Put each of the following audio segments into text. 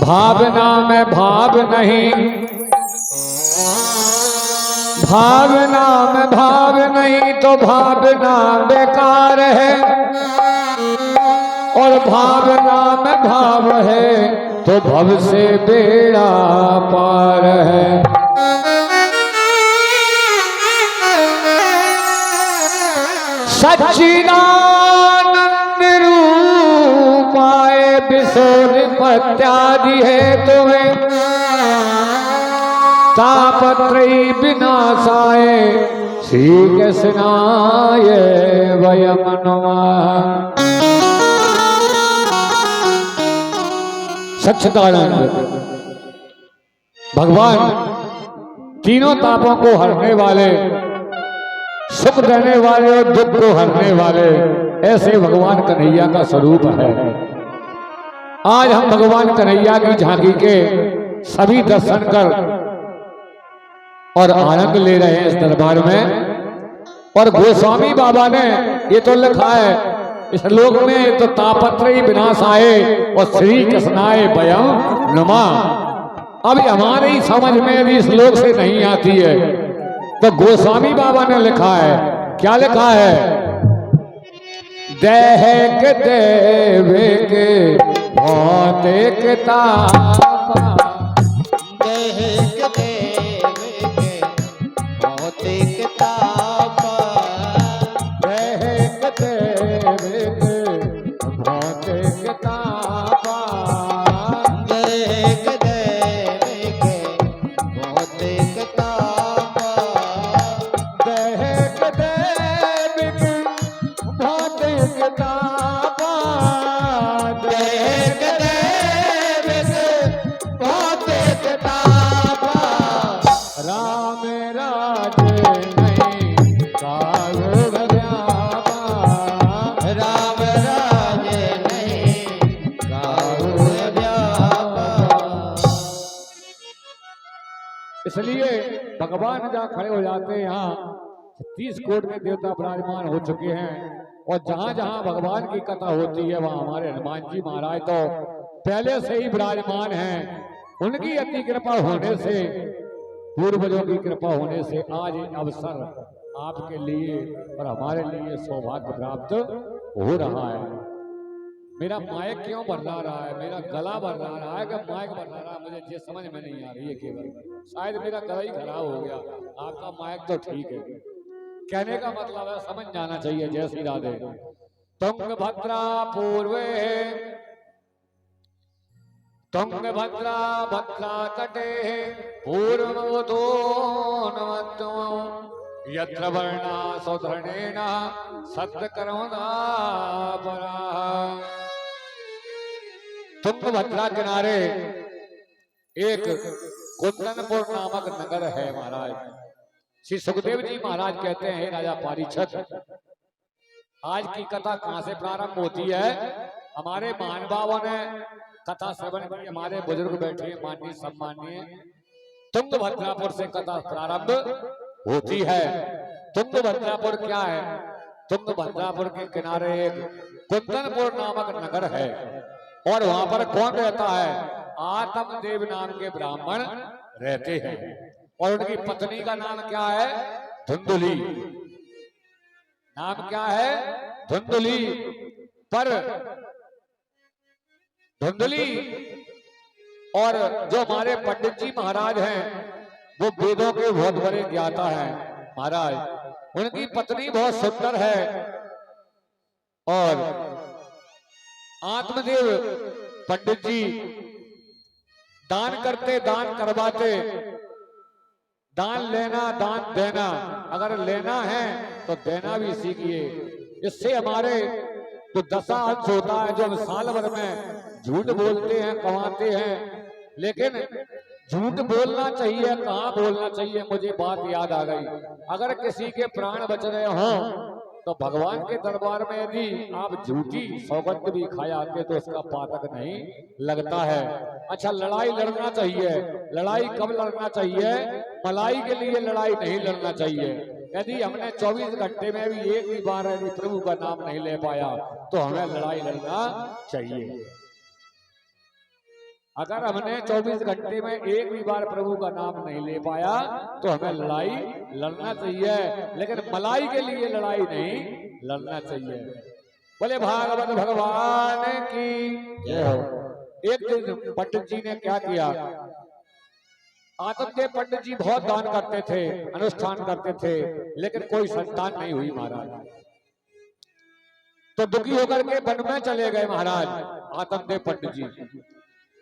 भावना में भाव नहीं, भावना में भाव नहीं तो भावना बेकार है, और भावना में भाव है तो भव से बेड़ा पार है। सच्चिदानंद रूपाय विसोनिपत्यादि है तुम्हें, तापत्रयी विनाशाय श्री कृष्णाय वयं नमः। सच्चिदानंद भगवान तीनों तापों को हरने वाले, सुख देने वाले और दुख को हरने वाले, ऐसे भगवान कन्हैया का स्वरूप है। आज हम भगवान कन्हैया की झांकी के सभी दर्शन कर और आनंद ले रहे हैं इस दरबार में। और गोस्वामी बाबा ने ये तो लिखा है इस लोक में तो तापत्रयी विनाशाय और श्री कृष्णाय वयं नमः। अभी हमारी समझ में भी इस लोक से नहीं आती है, तो गोस्वामी बाबा ने लिखा है, क्या लिखा है? देहक देविक भौतिक तापा, देहक देविक भौतिक तापा, देहक देविक भौतिक तापा, देहक देविक भौतिक तापा, देहक देविक भौतिक तापा, देहक देविक भौतिक तापा, राम राज नहीं कारो व्यापा, राम राज नहीं काहू व्यापा। इसलिए भगवान जहाँ खड़े हो जाते हैं, यहाँ 30 कोट में देवता विराजमान हो चुके हैं, और जहाँ जहाँ भगवान की कथा होती है वहाँ हमारे हनुमान जी महाराज तो पहले से ही विराजमान हैं। उनकी अति कृपा होने से, पूर्वजों की कृपा होने से आज ये अवसर आपके लिए और हमारे लिए सौभाग्य प्राप्त हो रहा है। मेरा माइक क्यों बदला रहा है, मेरा गला बदला रहा है कि माइक बदला रहा है, मुझे ये समझ में नहीं आ रही है। केवल शायद मेरा गला ही खराब हो गया, आपका माइक तो ठीक है। कहने का मतलब है समझ जाना चाहिए। जय श्री राधे। तुंगभद्रा पूर्वे तुंगभद्रा भद्रा तटे पूर्ववतो नमत्तम, यत्र वर्णा सौधर्णेन सत्यकर्मणा परा। तुंगभद्रा किनारे एक कुंदनपुर नामक नगर है महाराज। श्री सुखदेव जी महाराज कहते हैं, राजा पारीक्षत, आज की कथा कहां से प्रारंभ होती है? हमारे महानुभावों ने कथा श्रवण की, हमारे बुजुर्ग बैठे माननीय सम्माननीय, तुंगभद्रापुर से कथा प्रारंभ होती है। तुंगभद्रापुर क्या है? तुंगभद्रापुर के किनारे एक कुंदनपुर नामक नगर है, और वहां पर कौन रहता है? आत्मदेव नाम के ब्राह्मण रहते हैं, और उनकी पत्नी का नाम क्या है? धुंधुली। नाम क्या है? धुंधुली। पर धुंधुली और जो हमारे पंडित जी महाराज हैं वो वेदों के बहुत बड़े ज्ञाता हैं महाराज। उनकी पत्नी बहुत सुंदर है, और आत्मदेव पंडित जी दान करते, दान करवाते, दान लेना, दान देना, अगर लेना है तो देना भी सीखिए। इससे हमारे जो दशा अंश होता है, जो हम साल भर में झूठ बोलते हैं, कमाते हैं, लेकिन झूठ बोलना चाहिए, कहाँ बोलना चाहिए, मुझे बात याद आ गई। अगर किसी के प्राण बच रहे हों तो भगवान के दरबार में यदि आप झूठी सौगंध भी खाए आते तो उसका पातक नहीं लगता है। अच्छा, लड़ाई लड़ना चाहिए। लड़ाई कब लड़ना चाहिए? मलाई के लिए लड़ाई नहीं लड़ना चाहिए। यदि हमने 24 घंटे में भी एक भी बार यदि प्रभु का नाम नहीं ले पाया तो हमें लड़ाई लड़ना चाहिए। अगर हमने 24 घंटे में एक भी बार प्रभु का नाम नहीं ले पाया तो हमें लड़ाई लड़ना चाहिए, लेकिन मलाई के लिए लड़ाई नहीं लड़ना चाहिए। बोले भागवत भगवान की जय हो। एक दिन पंडित जी ने क्या किया, आत्मदेव पंडित जी बहुत दान करते थे, अनुष्ठान करते थे, लेकिन कोई संतान नहीं हुई महाराज। तो दुखी होकर के वन में चले गए महाराज आत्मदेव पंडित जी।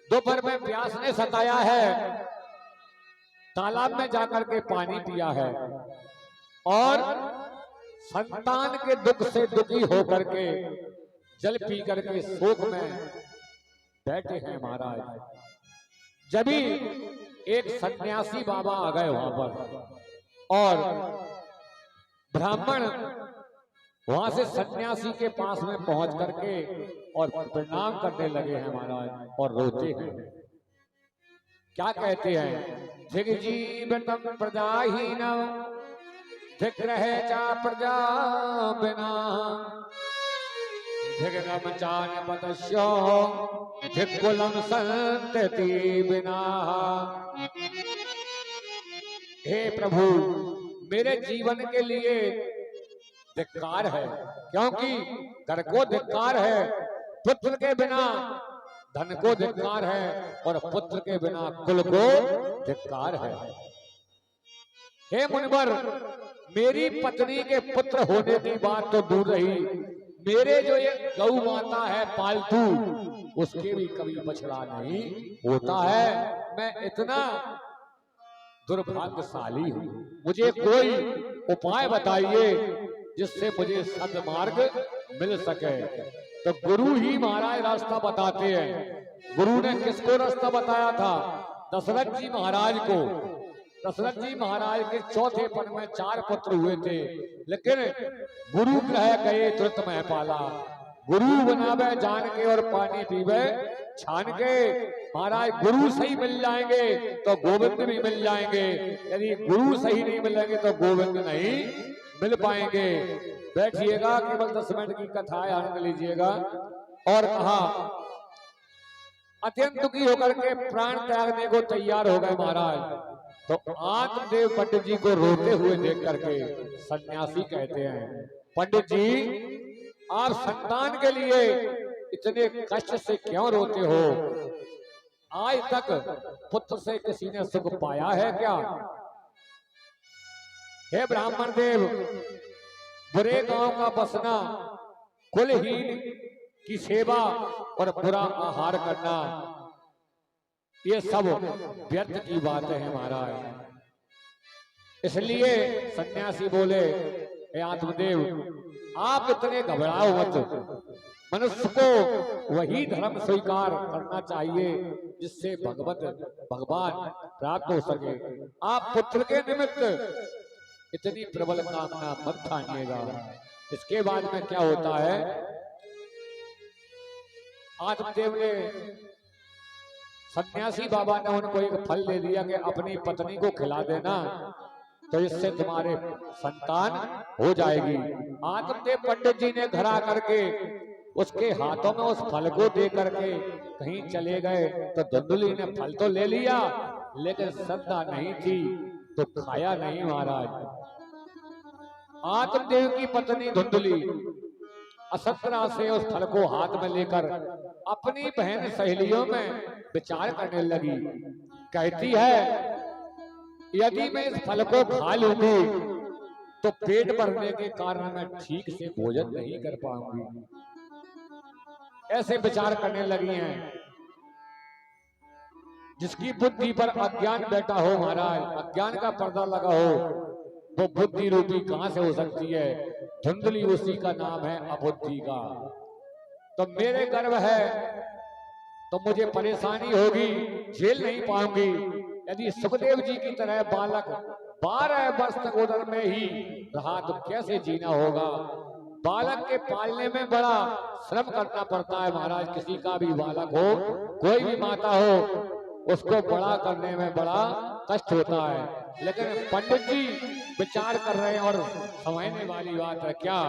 दोपहर में प्यास ने सताया है, तालाब में जाकर के पानी पिया है और संतान के दुख से दुखी होकर के जल पी करके शोक में बैठे हैं महाराज। जब भी एक सन्यासी बाबा आ गए वहां पर और ब्राह्मण वहां से सन्यासी के पास में पहुंच करके और प्रणाम करने लगे हैं महाराज और रोते हैं। क्या कहते हैं, धिक जीवतम प्रजाहीनम धिक रहे चा प्रजा बिना धिक रम चान पतस्यो धिक कुलम संतति बिना। हे प्रभु, मेरे जीवन के लिए धिक्कार है, क्योंकि घर को धिक्कार है, पुत्र के बिना धन को धिक्कार है और पुत्र के बिना कुल को धिक्कार है। हे मुनिवर, मेरी पत्नी के पुत्र होने की बात तो दूर रही, मेरे जो ये गौ माता है पालतू, उसके भी कभी बछड़ा नहीं होता है। मैं इतना दुर्भाग्यशाली हूं, मुझे कोई उपाय बताइए जिससे मुझे सद्मार्ग मिल सके। तो गुरु ही महाराज रास्ता बताते हैं। गुरु ने किसको रास्ता बताया था? दशरथ जी महाराज को। दशरथ जी महाराज के चौथे पन में 4 पुत्र हुए थे, लेकिन गुरु ग्रह गए तुरंत में पाला। गुरु बनावे जान के और पानी पीवे छान के। महाराज गुरु सही मिल जाएंगे तो गोविंद भी मिल जाएंगे, यदि गुरु सही नहीं मिलेंगे तो गोविंद नहीं मिल पाएंगे। बैठिएगा, केवल 10 मिनट की कथा है, आनंद लीजिएगा। और कहा अत्यंत दुखी होकर के प्राण त्यागने को तैयार हो गए महाराज। तो आत्मदेव पंडित जी को रोते हुए देख करके सन्यासी कहते हैं, पंडित जी आप संतान के लिए इतने कष्ट से क्यों रोते हो? आज तक पुत्र से किसी ने सुख पाया है क्या? हे ब्राह्मण देव, बुरे गांव का बसना, कुलहीन की सेवा और बुरा आहार करना, ये सब व्यर्थ की बातें हैं महाराज। इसलिए सन्यासी बोले, हे आत्मदेव, आप इतने घबराओ मत। मनुष्य को वही धर्म स्वीकार करना चाहिए जिससे भगवान प्राप्त हो सके। आप पुत्र के निमित्त इतनी प्रबल कामना मत ठानिएगा। इसके बाद में क्या होता है, आत्मदेव ने, सन्यासी बाबा ने उनको एक फल दे दिया कि अपनी पत्नी को खिला देना, तो इससे तुम्हारे संतान हो जाएगी। आत्मदेव पंडित जी ने घर आकर के उसके हाथों में उस फल को दे करके कहीं चले गए। तो धुंधली ने फल तो ले लिया, लेकिन श्रद्धा नहीं थी तो खाया नहीं महाराज। आत्मदेव की पत्नी धुंधली असत्रा से उस फल को हाथ में लेकर अपनी बहन सहेलियों में विचार करने लगी। कहती है, यदि मैं इस फल को खा लूंगी तो पेट भरने के कारण मैं ठीक से भोजन नहीं कर पाऊंगी। ऐसे विचार करने लगी हैं। जिसकी बुद्धि पर अज्ञान बैठा हो महाराज, अज्ञान का पर्दा लगा हो, वो बुद्धि रूपी कहां से हो सकती है? धुंधली उसी का नाम है, अबुद्धि का। तो मेरे गर्भ है तो मुझे परेशानी होगी, झेल नहीं पाऊंगी। यदि सुखदेव जी की तरह बालक 12 वर्ष तक उदर में ही रहा तो कैसे जीना होगा? बालक के पालने में बड़ा श्रम करना पड़ता है महाराज। किसी का भी बालक हो, कोई भी माता हो, उसको बड़ा करने में बड़ा कष्ट होता है। लेकिन पंडित जी विचार कर रहे हैं और समझने वाली बात है क्या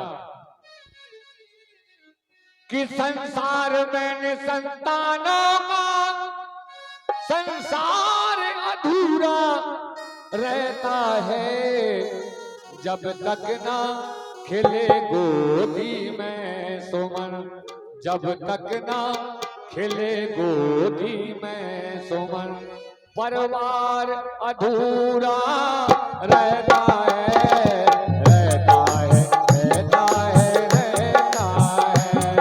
कि संसार में संतानों का संसार अधूरा रहता है जब तक ना खिले गोदी में सुमन, जब तक ना खिले गोदी में सुमन, परिवार अधूरा रहता है, रहता है, रहता है, रहता है,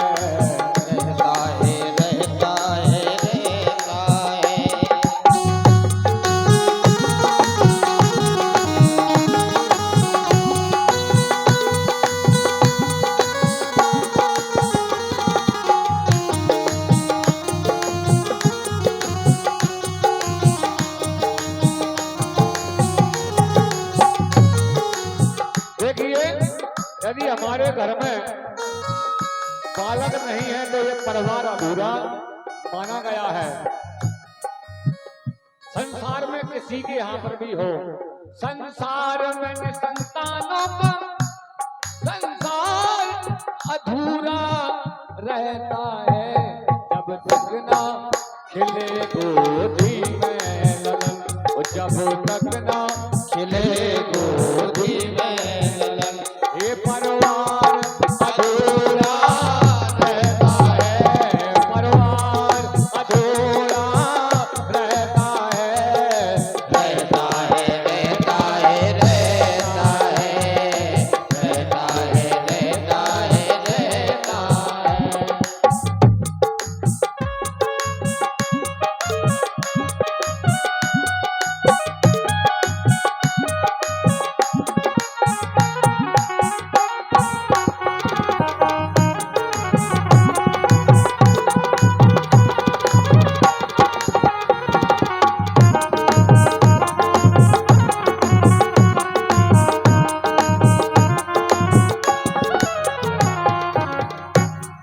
रहता है, रहता है, देखिए, यदि हमारे घर में बालक नहीं है तो ये परिवार अधूरा माना गया है। संसार में किसी के यहाँ पर भी हो, संसार में निसंतानों का संसार अधूरा रहता है जब तक ना खिले गोदी में ललन, जब तक ना खिले गोदी में ललन, ये परिवार अधूरा रहता है, परिवार अधूरा रहता है, रहता है, रहता है, रहता है, रहता है, रहता है, रहता है।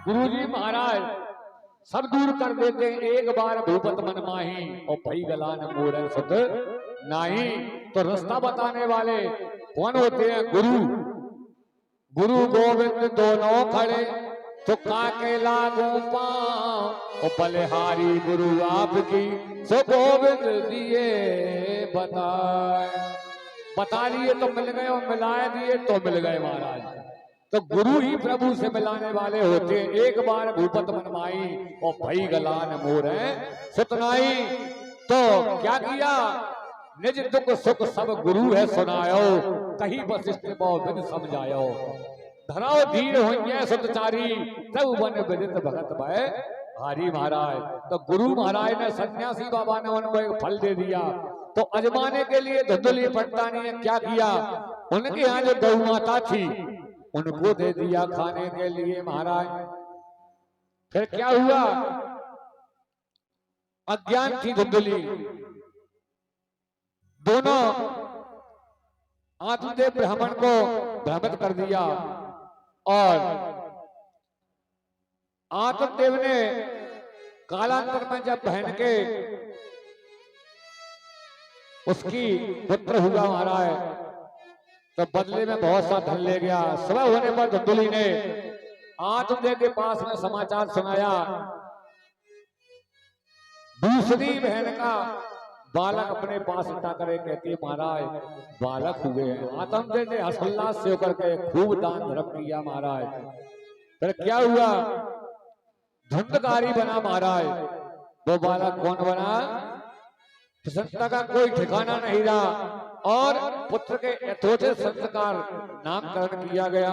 गुरुजी महाराज सब दूर कर देते हैं, एक बार भूपत मन माही और भई गलान मोरन सुत नाही। तो रास्ता बताने वाले कौन होते हैं? गुरु। गुरु गोविंद दोनों खड़े तो काके लागू पांव, और बलिहारी गुरु आपकी सो गोविंद दिए बताए। बता दिए तो मिल गए और मिलाए दिए तो मिल गए महाराज। तो गुरु ही प्रभु से मिलाने वाले होते हैं। एक बार भूपत मनमाई और भई गलान मोर है सुतनाई। तो क्या किया? निज दुख सुख सब गुरु है सुनायो, कहीं वशिष्ठ बिन समझायो। धराओ धीर होइए सुतचारी, तब बन विदित भगत भय हारी महाराज। तो गुरु महाराज ने सन्यासी बाबा ने उनको एक फल दे दिया। तो अजमाने के लिए धुंधली पट्टानी ने क्या किया? उनके यहाँ जो गौ माता थी उनको दे दिया खाने के लिए महाराज। फिर क्या हुआ? अज्ञान थी धुंधली, दोनों आत्मदेव ब्राह्मण को भ्रमित कर दिया और आत्मदेव ने कालांतर में जब बहन के उसकी पुत्र हुआ महाराज, तो बदले में बहुत सा धन ले गया। सुबह होने पर धुंधली ने आत्मदेव के पास में समाचार सुनाया, दूसरी बहन का बालक अपने पास उठा करे। कहती है महाराज बालक हुए हैं। आत्मदेव ने हर्षोल्लास से होकर के खूब दान धर्म किया महाराज। फिर क्या हुआ? धुंधकारी बना महाराज। वो बालक कौन बना? प्रसन्नता का कोई ठिकाना नहीं रहा और पुत्र के यथोचित संस्कार नामकरण किया गया।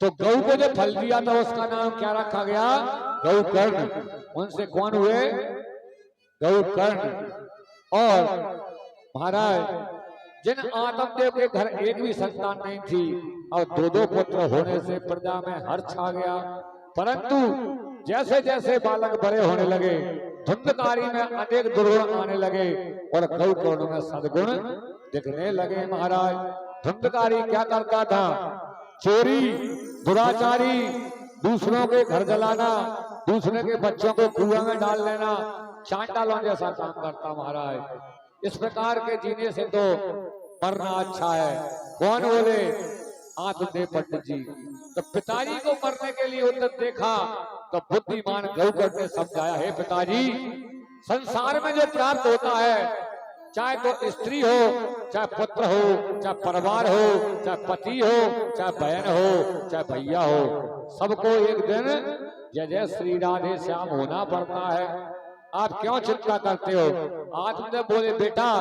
तो गौ को जो फल दिया था उसका नाम क्या रखा गया? गौकर्ण। उनसे कौन हुए? गौकर्ण। और महाराज जिन आत्मदेव के घर एक भी संतान नहीं थी और दो दो पुत्र होने से प्रजा में हर्ष आ गया। परंतु जैसे जैसे बालक बड़े होने लगे, धुंधकारी में अनेक दुर्गुण आने लगे और गौकर्ण में सद्गुण दिखने लगे महाराज। धुंधकारी क्या करता था? चोरी, दुराचारी, दूसरों के घर जलाना, दूसरे के बच्चों को कुआं में डाल लेना, चांडालों जैसा काम करता महाराज। इस प्रकार के जीने से तो मरना अच्छा है। कौन बोले? आत्मदेव पंडित जी। तो पिताजी को मरने के लिए उधर देखा तो बुद्धिमान गौकर्ण ने समझाया, हे पिताजी संसार में जो प्राप्त होता है, चाहे तो स्त्री हो, चाहे पुत्र हो, चाहे परिवार हो, चाहे पति हो, चाहे बहन हो, चाहे भैया हो, सबको एक दिन जय जय श्री राधे श्याम होना पड़ता है। आप क्यों चिंता करते हो? आत्मदेव बोले बेटा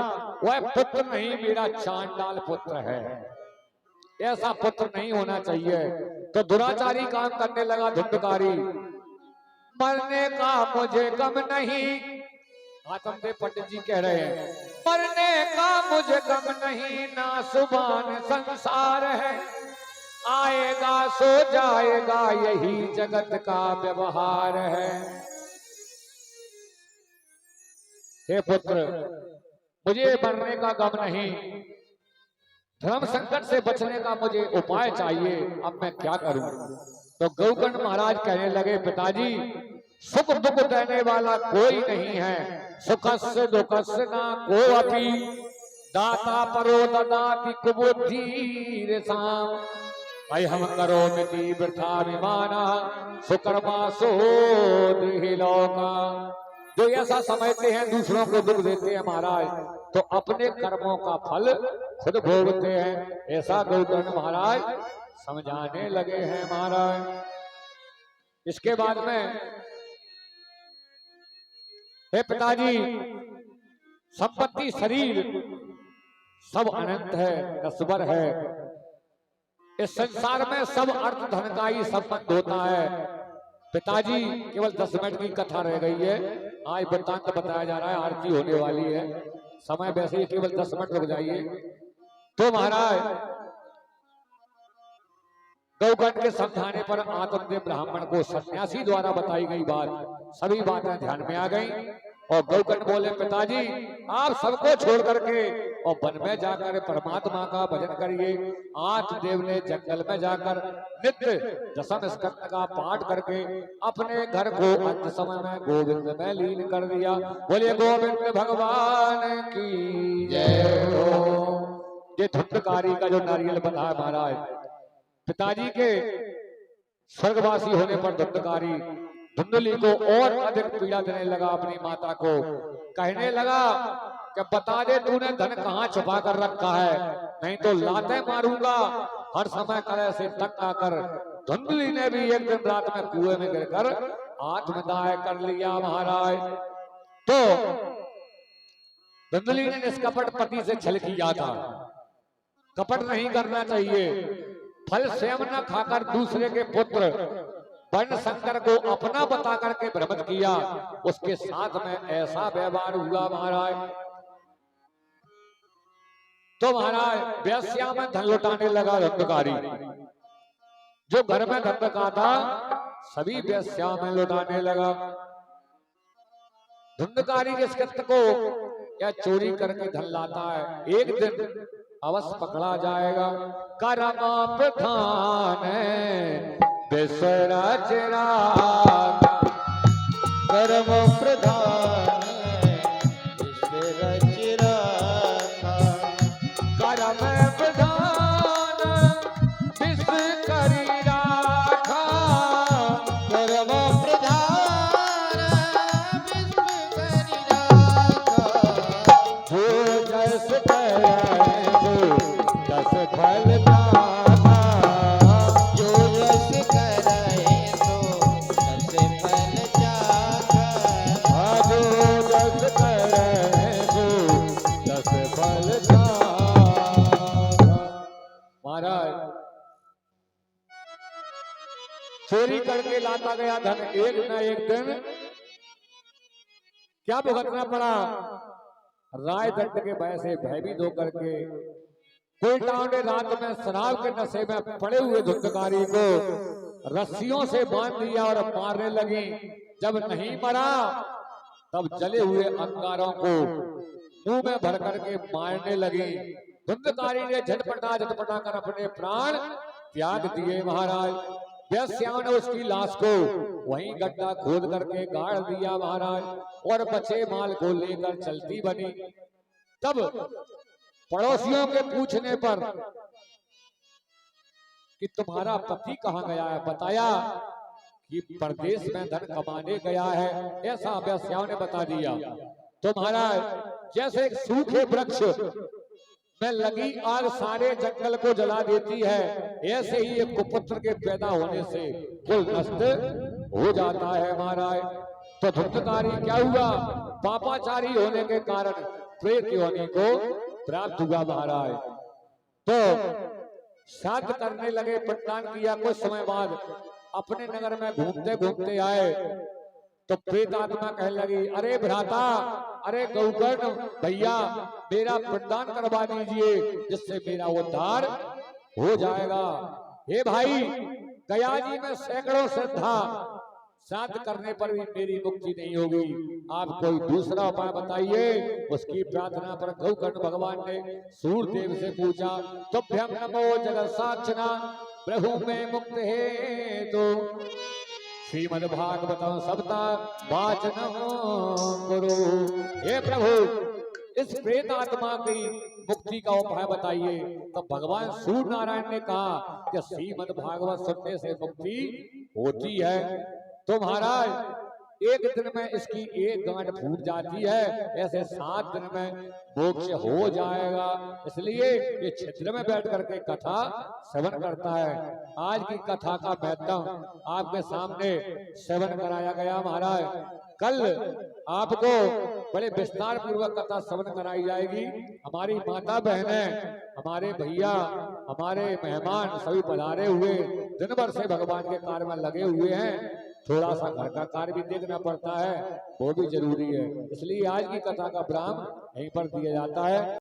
वह पुत्र नहीं, मेरा चांडाल पुत्र है, ऐसा पुत्र नहीं होना चाहिए। तो दुराचारी काम करने लगा धुंधकारी। मरने का मुझे गम नहीं, आत्मदेव पंडित जी कह रहे हैं, मरने का मुझे गम नहीं, ना सुबान संसार है, आएगा सो जाएगा यही जगत का व्यवहार है। हे पुत्र, मुझे मरने का गम नहीं, धर्म संकट से बचने का मुझे उपाय चाहिए, अब मैं क्या करूं? तो गौकर्ण महाराज कहने लगे पिताजी, सुख दुख देने वाला कोई नहीं है, सुखस्य दुखस्य ना को अपि, दाता परो ददाति कुबुद्धि साम, भाई हम करो मिति वृथा विमाना, सुकर्मा सोधि लोका। जो ऐसा समझते हैं दूसरों को दुख देते हैं महाराज, तो अपने कर्मों का फल खुद भोगते हैं, ऐसा गौकर्ण महाराज समझाने लगे हैं महाराज। इसके बाद में, हे पिताजी, संपत्ति शरीर सब अनंत है, नश्वर है, इस संसार में सब अर्थ धन का ही संबंध होता है। पिताजी केवल 10 मिनट की कथा रह गई है, आज वृत्तांत बताया जा रहा है, आरती होने वाली है, समय वैसे ही केवल 10 मिनट रुक जाइए। तो महाराज गौकर्ण के समझाने पर आत्मदेव ब्राह्मण को सन्यासी द्वारा बताई गई बात सभी बातें ध्यान में आ गई, और गौकर्ण बोले पिताजी आप सबको छोड़ करके और वन में जाकर परमात्मा का भजन करिए। आत्मदेव ने जंगल में जाकर नित्य दशम स्कंद का पाठ करके अपने घर को अंत समय में गोविंद में लीन कर दिया। बोलिए गोविंद भगवान की जय हो। ये धुंधकारी का जो नारियल बना है महाराज, पिताजी के स्वर्गवासी होने पर धुंधकारी धुंधली को और अधिक पीड़ा देने लगा। अपनी माता को कहने लगा कि बता दे तूने धन कहाँ छुपा कर रखा है, नहीं तो लाते मारूंगा। हर समय कलह से तक आकर धुंधली ने भी एक दिन रात में कुएं में गिरकर आत्मदाह कर लिया महाराज। तो धुंधली ने निष्कपट पति से छल किया था, कपट नहीं करना चाहिए। फल स्वयं न खाकर दूसरे के पुत्र वर्ण शंकर को अपना बता करके भ्रमित किया, उसके साथ में ऐसा व्यवहार हुआ महाराज। तो महाराज वेश्या में धन लुटाने लगा धुंधकारी। जो घर में धन रखा था सभी वेश्या में लुटाने लगा। धुंधकारी जिस कृत्य को या चोरी करके धन लाता है, एक दिन अवश्य पकड़ा जाएगा। कर्म प्रधान विसरा चिराग, कर्म प्रधान विसरा चिराग, कर्म प्रधान विष करी राखा, कर्म प्रधान विष करी राखा, जो जस करे दस फल पाता, जो यश करे सो दस फल चाखा, जो जस करे दस फल पाता। महाराज चोरी करके लाता गया धन एक न एक दिन क्या भुगतना पड़ा? राय दंड के भय से भयभीत होकर के कोयटाओं ने रात में शराब के नशे में पड़े हुए धुंधकारी को रस्सियों से बांध दिया और मारने लगी। जब नहीं मरा तब जले हुए अंगारों को मुंह में भर करके मारने लगी। धुंधकारी ने झटपटा कर अपने प्राण त्याग दिए महाराज। वेश्याओं ने उसकी लाश को वहीं गड्ढा खोद करके गाड़ दिया महाराज, और बचे माल को लेकर चलती बनी। तब पड़ोसियों के पूछने पर कि तुम्हारा पति कहाँ गया है, बताया कि परदेश में धन कमाने गया है, ऐसा व्यास्याओं ने बता दिया। तो महाराज जैसे एक सूखे वृक्ष में लगी आग सारे जंगल को जला देती है, ऐसे ही एक कुपुत्र के पैदा होने से कुल नष्ट हो जाता है महाराज। तो धुंधकारी क्या हुआ, पापाचारी होने के कारण प्रेत योनि को प्राप्त हुआ महाराज। तो श्राद्ध करने लगे, पिंडदान किया। कुछ समय बाद अपने नगर में घूमते घूमते आए तो प्रेत आत्मा कहने लगी, अरे भ्राता, अरे गौकर्ण भैया, मेरा पिंडदान करवा दीजिए जिससे मेरा उद्धार हो जाएगा। हे भाई, गया जी में सैकड़ों श्रद्धा, श्राद्ध करने पर भी मेरी मुक्ति नहीं होगी, आप कोई दूसरा उपाय बताइए। उसकी प्रार्थना पर गौकर्ण भगवान ने सूर्यदेव से पूछा, तुभ्यं नमो जगत साक्षिणा प्रभु में मुक्त है तो श्रीमद् भागवतम सप्ता वाचनम गुरु। हे प्रभु, इस प्रेत आत्मा की मुक्ति का उपाय बताइए। तो भगवान सूर्य नारायण ने कहा कि श्रीमद् भागवत सुनने से मुक्ति होती है। तो महाराज एक दिन में इसकी एक गांठ फूट जाती है, ऐसे 7 दिन में मोक्ष हो जाएगा। इसलिए ये छिद्र में बैठ करके कथा श्रवण करता है। आज की कथा का महत्व आपके सामने श्रवण कराया गया महाराज। कल आपको बड़े विस्तार पूर्वक कथा श्रवण कराई जाएगी। हमारी माता बहनें, हमारे भैया, हमारे मेहमान सभी पधारे हुए दिन भर से भगवान के कार्य में लगे हुए हैं। थोड़ा सा घर का कार्य भी देखना पड़ता है, वो भी जरूरी है। इसलिए आज की कथा का विराम यहीं पर दिया जाता है।